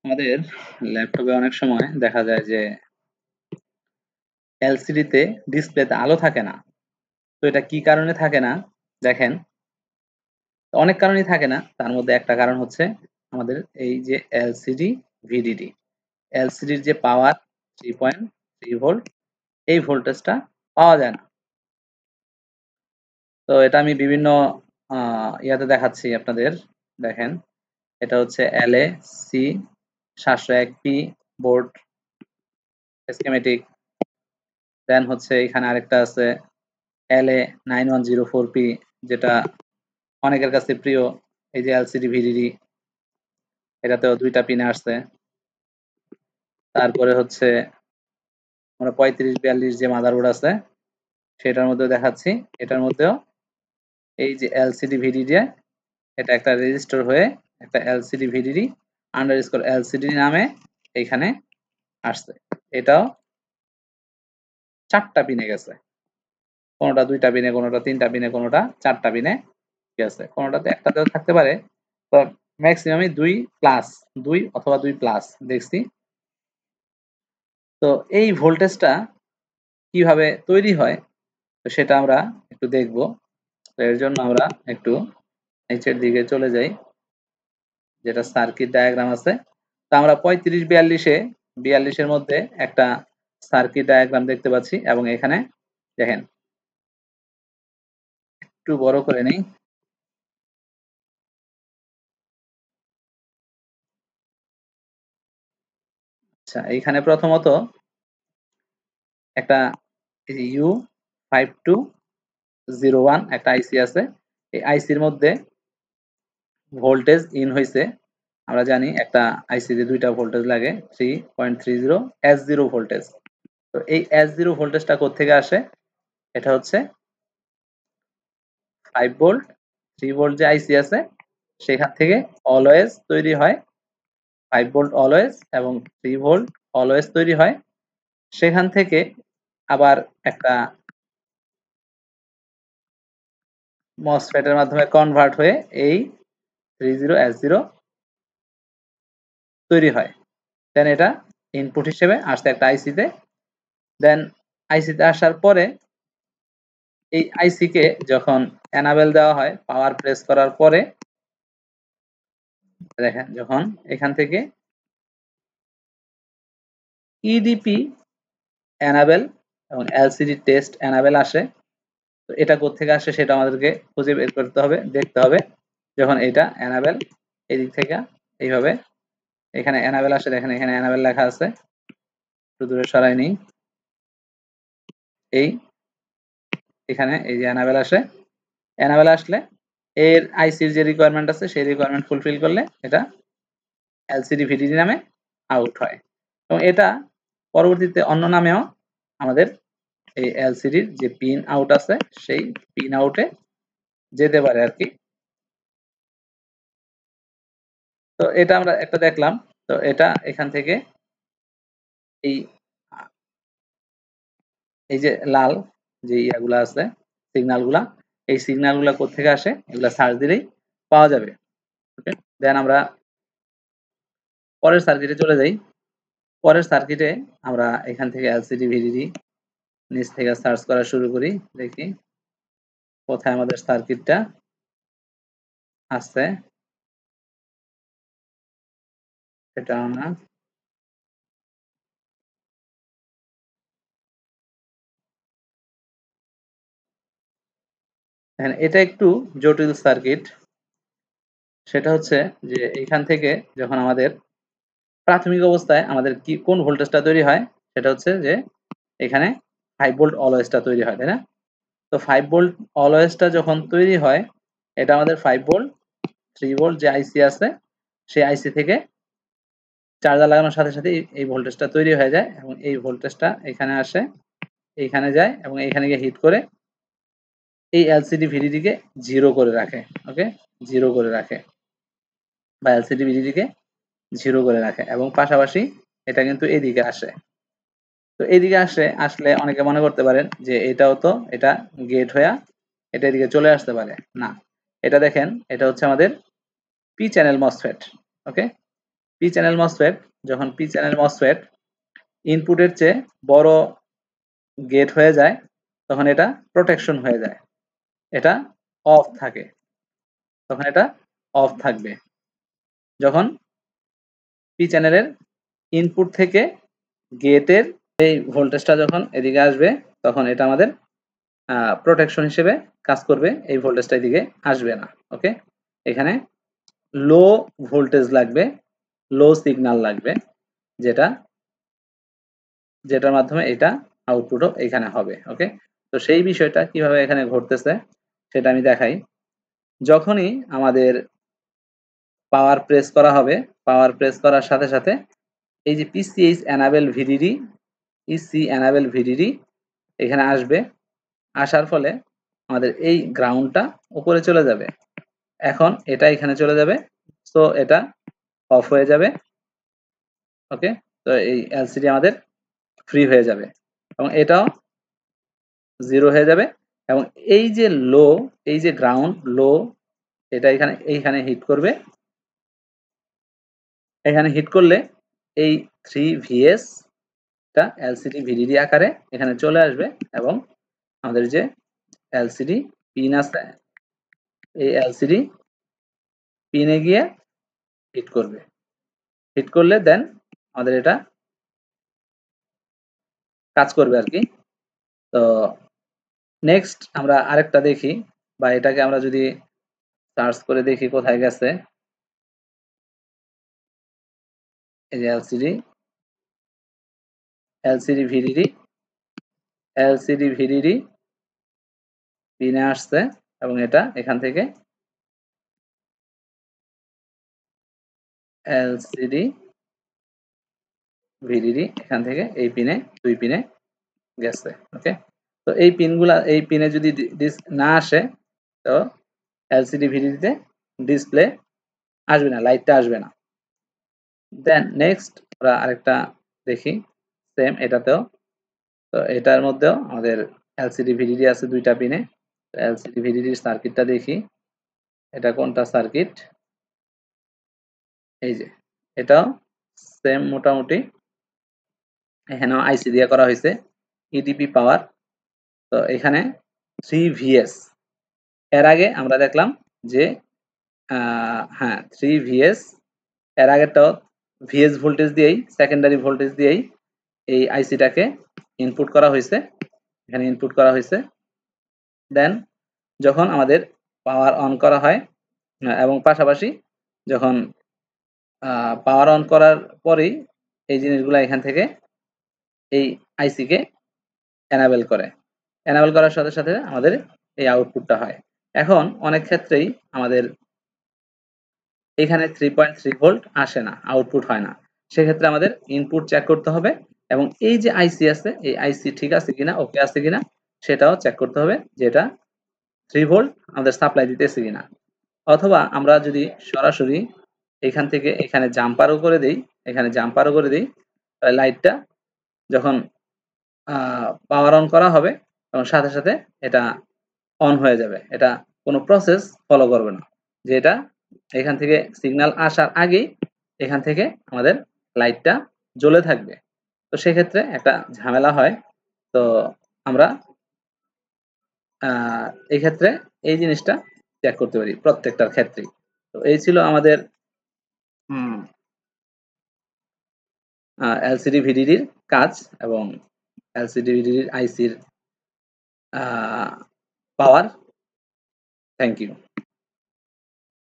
আমাদের ল্যাপটপে অনেক সময় দেখা যায় যে এলসিডিতে ডিসপ্লেতে আলো থাকে না। তো এটা কি কারণে থাকে না? দেখেন, অনেক কারণেই থাকে না। তার মধ্যে একটা কারণ হচ্ছে আমাদের এই যে এলসিডি, ভিডিডি। এলসিডির যে পাওয়ার 3.3 ভোল্ট, এই ভোল্টেজটা পাওয়া যায় না। তো এটা আমি বিভিন্ন ইয়াতে দেখাচ্ছি আপনাদের। দেখেন, এটা হচ্ছে LA-C 701P বোর্ড স্কিমেটিক। দেন হচ্ছে এখানে আরেকটা আছে LA9104P, যেটা অনেকের কাছে প্রিয়। এই যে এলসিডি ভিডিডি, এটাতেও 2টা পিনে আসছে। তারপরে হচ্ছে আমরা 3542 যে মাদারবোর্ড আছে সেটার মধ্যেও দেখাচ্ছি। এটার মধ্যেও এই যে এলসিডি ভিডিডি, এটা একটা রেজিস্টার হয়ে একটা এলসিডি ভিডিডি আন্ডারস্কোর এলসিডি নামে এখানে আসছে। এটাও 4টা পিনে গেছে, কোনোটা 2টা পিনে, কোনোটা 3টা পিনে, কোনোটা 4টা পিনে গেছে, কোনোটাতে একটাতেও থাকতে পারে। তো ম্যাক্সিমামই 2 অথবা 2 প্লাস দেখছি। তো এই ভোল্টেজটা কিভাবে তৈরি হয়, তো সেটা আমরা একটু দেখব। তো এর জন্য আমরা একটু নিচের দিকে চলে যাই, যেটা সার্কিট ডায়াগ্রাম আছে। তো আমরা 3542 এর মধ্যে একটা সার্কিট ডায়াগ্রাম দেখতে পাচ্ছি, এবং এখানে দেখেন, একটু বড় করে নেই। আচ্ছা, এইখানে প্রথমত একটা U5201 একটা আইসি আছে। এই আইসির মধ্যে ভোল্টেজ ইন হয়েছে। আমরা জানি একটা আইসিতে 2টা ভোল্টেজ লাগে, 3.30 S0 ভোল্টেজ। তো এই S0 ভোল্টেজটা কোত্থেকে আসে? এটা হচ্ছে 5 ভোল্ট, 3 ভোল্ট যে আইসি আছে সেখান থেকে অলওয়েজ তৈরি হয় 5 ভোল্ট অলওয়েজ, এবং 3 ভোল্ট অলওয়েজ তৈরি হয়। সেখান থেকে আবার একটা মসফেট এর মাধ্যমে কনভার্ট হয়ে এই 30S0 তৈরি হয়। দেন এটা ইনপুট হিসেবে আসছে একটা আইসিতে। দেন আইসিতে আসার পরে এই আইসিকে যখন এনাবেল দেওয়া হয়, পাওয়ার প্রেস করার পরে দেখেন, যখন এখান থেকে ইডিপি এনাবেল এবং এলসিডি টেস্ট এনাবেল আসে। তো এটা কোত্থেকে আসে সেটা আমাদেরকে খুঁজে বের করতে হবে, দেখতে হবে। যখন এটা এনাবেল এদিক থেকে এইভাবে এখানে এনাবেল আসে, দেখেন এখানে এনাবেল লেখা আছে, একটু দূরে সরাই নিই। এই এখানে এই যে এনাবেল আসে, এনাবেল আসলে এর আইসির যে রিকোয়ারমেন্ট আছে সেই রিকোয়ারমেন্ট ফুলফিল করলে এটা এলসিডি ভিডিডি নামে আউট হয়। এবং এটা পরবর্তীতে অন্য নামেও আমাদের এই এলসিডির যে পিন আউট আছে সেই পিন আউটে যেতে পারে আর কি। তো এটা আমরা একটা দেখলাম। তো এটা এখান থেকে এই এই যে লাল যে ইয়াগুলা আছে, সিগন্যালগুলা, এই সিগন্যালগুলা কোত্থেকে আসে এগুলা সার্চ দিলেই পাওয়া যাবে। ওকে, দেন আমরা পরের সার্কিটে চলে যাই। পরের সার্কিটে আমরা এখান থেকে এলসিডি ভিডিডি নিচ থেকে সার্চ করা শুরু করি, দেখি কোথায় আমাদের সার্কিটটা আছে। এটা আমরা এটা একটু জটিল সার্কিট। সেটা হচ্ছে যে এখান থেকে যখন আমাদের প্রাথমিক অবস্থায় আমাদের কি কোন ভোল্টেজটা তৈরি হয়, সেটা হচ্ছে যে এখানে 5 ভোল্ট অলওয়েজটা তৈরি হয়, তাই না? তো 5 ভোল্ট অলওয়েজটা যখন তৈরি হয়, এটা আমাদের 5 ভোল্ট 3 ভোল্ট যে আইসি আছে সেই আইসি থেকে চার্জার লাগানোর সাথে সাথে এই ভোল্টেজটা তৈরি হয়ে যায়, এবং এই ভোল্টেজটা এখানে আসে, এইখানে যায়, এবং এইখানে গিয়ে হিট করে এই এলসিডি ভিডিডিকে জিরো করে রাখে। ওকে, জিরো করে রাখে, বা এলসিডি ভিডিডিকে জিরো করে রাখে, এবং পাশাপাশি এটা কিন্তু এদিকে আসে। তো এদিকে আসলে অনেকে মনে করতে পারেন যে এটাও তো এটা গেট হয়ে এটা এদিকে চলে আসতে পারে। না, এটা দেখেন, এটা হচ্ছে আমাদের পি চ্যানেল মসফেট। ওকে, পি চ্যানেল মসফেট, যখন পি চ্যানেল মসফেট ইনপুটের চেয়ে বড় গেট হয়ে যায় তখন এটা প্রোটেকশন হয়ে যায়, এটা অফ থাকে, তখন এটা অফ থাকবে। যখন পি চ্যানেলের ইনপুট থেকে গেটের এই ভোল্টেজটা যখন এদিকে আসবে তখন এটা আমাদের প্রোটেকশন হিসেবে কাজ করবে, এই ভোল্টেজটা এদিকে আসবে না। ওকে, এখানে লো ভোল্টেজ লাগবে, লো সিগন্যাল লাগবে, যেটার মাধ্যমে এটা আউটপুটও এখানে হবে। ওকে, তো সেই বিষয়টা কিভাবে এখানে ঘটতেছে সেটা আমি দেখাই। যখনই আমাদের পাওয়ার প্রেস করা হবে, পাওয়ার প্রেস করার সাথে সাথে এই যে PCH enable VDD, EC enable VDD এখানে আসবে, আসার ফলে আমাদের এই গ্রাউন্ডটা উপরে চলে যাবে। এখন এটা এখানে চলে যাবে, সো এটা অফ হয়ে যাবে। ওকে, তো এই এলসিডি আমাদের ফ্রি হয়ে যাবে এবং এটাও 0 হয়ে যাবে। এবং এই যে লো, এই যে গ্রাউন্ড লো, এটা এইখানে হিট করবে। এখানে হিট করলে এই 3VS টা এলসিডি ভিডিডি আকারে এখানে চলে আসবে এবং আমাদের যে এলসিডি পিন আছে এই এলসিডি পিনে গিয়ে হিট করবে। হিট করলে দেন আমাদের এটা কাজ করবে আর কি। তো নেক্সট আমরা আরেকটা দেখি, বা এটাকে আমরা যদি সার্চ করে দেখি কোথায় গেছে। এই যে এলসিডি ভিডিডি পিনে আসছে এবং এটা এখান থেকে এলসিডি ভিডিডি এখান থেকে এই পিনে, দুই পিনে গেছে। ওকে, তো এই পিনে যদি না আসে তো এলসিডি ভিডিডিতে ডিসপ্লে আসবে না, লাইটটা আসবে না। দেন নেক্সট আমরা আরেকটা দেখি সেম এটাতেও। তো এটার মধ্যেও আমাদের এলসিডি ভিডিডি আছে দুইটা পিনে। এলসিডি ভিডিডির সার্কিটটা দেখি, এটা কোনটা সার্কিট, এই যে এটাও সেম মোটামুটি, এখানেও আইসি দিয়ে করা হয়েছে ইডিপি পাওয়ার। তো এখানে 3VS, এর আগে আমরা দেখলাম যে হ্যাঁ 3VS, এর আগেরটাও ভিএস ভোল্টেজ দিয়েই, সেকেন্ডারি ভোল্টেজ দিয়েই এই আইসিটাকে ইনপুট করা হয়েছে, এখানে ইনপুট করা হয়েছে। দেন যখন আমাদের পাওয়ার অন করা হয় এবং পাশাপাশি যখন পাওয়ার অন করার পরেই এই জিনিসগুলো এখান থেকে এই আইসিকে এনাবেল করে, এনাবেল করার সাথে সাথে আমাদের এই আউটপুটটা হয়। এখন অনেক ক্ষেত্রেই আমাদের এখানে 3.3 ভোল্ট আসে না, আউটপুট হয় না, সেক্ষেত্রে আমাদের ইনপুট চেক করতে হবে এবং এই যে আইসি আছে এই আইসি ঠিক আছে কিনা, ওকে আছে কিনা সেটাও চেক করতে হবে, যেটা 3 ভোল্ট আমাদের সাপ্লাই দিতেছে কিনা। অথবা আমরা যদি সরাসরি এখান থেকে এখানে জাম্পারও করে দেই, এখানে জাম্পারও করে দিই, লাইটটা যখন পাওয়ার অন করা হবে তখন সাথে সাথে এটা অন হয়ে যাবে, এটা কোনো প্রসেস ফলো করবে না, যে এটা এখান থেকে সিগন্যাল আসার আগেই এখান থেকে আমাদের লাইটটা জ্বলে থাকবে। তো সেক্ষেত্রে একটা ঝামেলা হয়। তো আমরা এই ক্ষেত্রে এই জিনিসটা চেক করতে পারি প্রত্যেকটার ক্ষেত্রেই। তো এই ছিল আমাদের এলসিডি ভিডিডির কাজ এবং এলসিডি ভিডিডির আইসির পাওয়ার। Thank you.